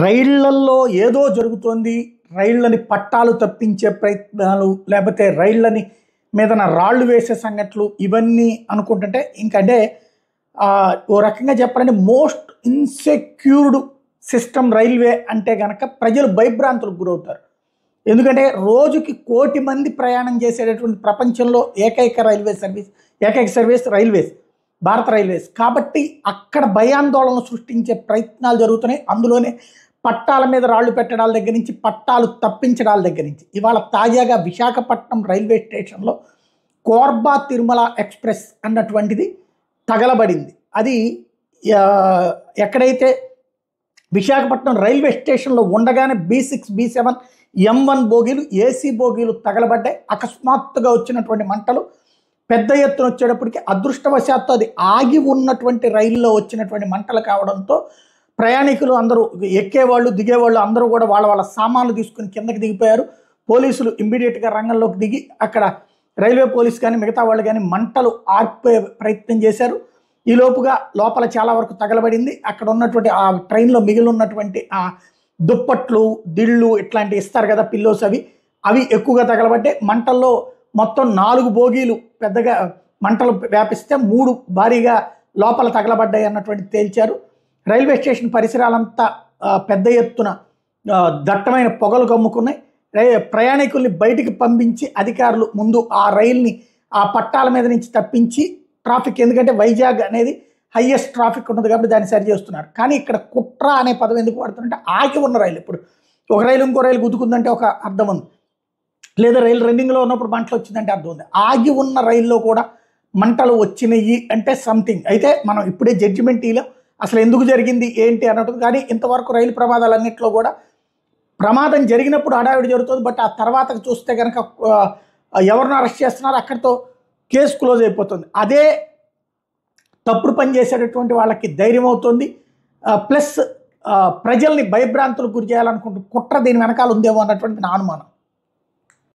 రైళ్లల్లో ఏదో జరుగుతోంది. రైళ్ళని పట్టాలు తప్పించే ప్రయత్నాలు, లేకపోతే రైళ్ళని మీదన రాళ్ళు వేసే సంఘటనలు ఇవన్నీ అనుకుంటుంటే ఇంకంటే ఓ రకంగా చెప్పాలంటే మోస్ట్ ఇన్సెక్యూర్డ్ సిస్టమ్ రైల్వే అంటే కనుక ప్రజలు భయభ్రాంతులకు గురవుతారు. ఎందుకంటే రోజుకి 1 కోటి మంది ప్రయాణం చేసేటటువంటి ప్రపంచంలో ఏకైక సర్వీస్ రైల్వేస్, భారత రైల్వేస్. కాబట్టి అక్కడ భయాందోళన సృష్టించే ప్రయత్నాలు జరుగుతున్నాయి. అందులోనే పట్టాల మీద రాళ్ళు పెట్టడాల దగ్గర నుంచి, పట్టాలు తప్పించడాల దగ్గర నుంచి. ఇవాళ తాజాగా విశాఖపట్నం రైల్వే స్టేషన్లో కోర్బా తిరుమల ఎక్స్ప్రెస్ అన్నటువంటిది తగలబడింది. అది ఎక్కడైతే విశాఖపట్నం రైల్వే స్టేషన్లో ఉండగానే B6, B7, M1 బోగీలు, AC బోగీలు తగలబడ్డాయి. అకస్మాత్తుగా వచ్చినటువంటి మంటలు పెద్ద ఎత్తున వచ్చేటప్పటికి అదృష్టవశాత్తు అది ఆగి ఉన్నటువంటి రైల్లో వచ్చినటువంటి మంటలు కావడంతో ప్రయాణికులు అందరూ, ఎక్కేవాళ్ళు దిగేవాళ్ళు అందరూ కూడా వాళ్ళ సామాన్లు తీసుకుని కిందకి దిగిపోయారు. పోలీసులు ఇమ్మీడియట్గా రంగంలోకి దిగి అక్కడ రైల్వే పోలీసు కానీ మిగతా వాళ్ళు కానీ మంటలు ఆర్పే ప్రయత్నం చేశారు. ఈ లోపుగా లోపల చాలా వరకు తగలబడింది. అక్కడ ఉన్నటువంటి ఆ ట్రైన్లో మిగిలి ఉన్నటువంటి ఆ దుప్పట్లు, దిళ్ళు ఇట్లాంటివి ఇస్తారు కదా, పిల్లోస్, అవి ఎక్కువగా తగలబడ్డాయి. మంటల్లో మొత్తం 4 బోగీలు పెద్దగా మంటలు వ్యాపిస్తే 3 భారీగా లోపల తగలబడ్డాయి అన్నటువంటి తేల్చారు. రైల్వే స్టేషన్ పరిసరాలంతా పెద్ద ఎత్తున దట్టమైన పొగలు కమ్ముకున్నాయి. ప్రయాణికుల్ని బయటికి పంపించి అధికారులు ముందు ఆ రైల్ని ఆ పట్టాల మీద నుంచి తప్పించి ట్రాఫిక్, ఎందుకంటే వైజాగ్ అనేది హైయెస్ట్ ట్రాఫిక్ ఉంటుంది కాబట్టి దాన్ని సరి చేస్తున్నారు. కానీ ఇక్కడ కుట్ర అనే పదం ఎందుకు వాడుతుందంటే ఆగి ఉన్న రైలు, ఇప్పుడు ఒక రైలు ఇంకో రైలు గుద్దుకుందంటే ఒక అర్థం ఉంది, లేదా రైలు రన్నింగ్లో ఉన్నప్పుడు మంటలు వచ్చిందంటే అర్థం ఉంది. ఆగి ఉన్న రైల్లో కూడా మంటలు వచ్చినాయి అంటే సంథింగ్. అయితే మనం ఇప్పుడే జడ్జిమెంట్ ఇవ్వలేం అసలు ఎందుకు జరిగింది ఏంటి అన్నట్టు. కానీ ఇంతవరకు రైలు ప్రమాదాలన్నింటిలో కూడా ప్రమాదం జరిగినప్పుడు హడావిడి జరుగుతుంది. బట్ ఆ తర్వాత చూస్తే కనుక ఎవరిని అరెస్ట్ చేస్తున్నారు, అక్కడితో కేసు క్లోజ్ అయిపోతుంది. అదే తప్పుడు పని చేసేటటువంటి వాళ్ళకి ధైర్యం అవుతుంది. ప్లస్ ప్రజల్ని భయభ్రాంతులకు గురి చేయాలనుకుంటూ కుట్ర దీని వెనకాల ఉందేమో అన్నటువంటి నా అనుమానం.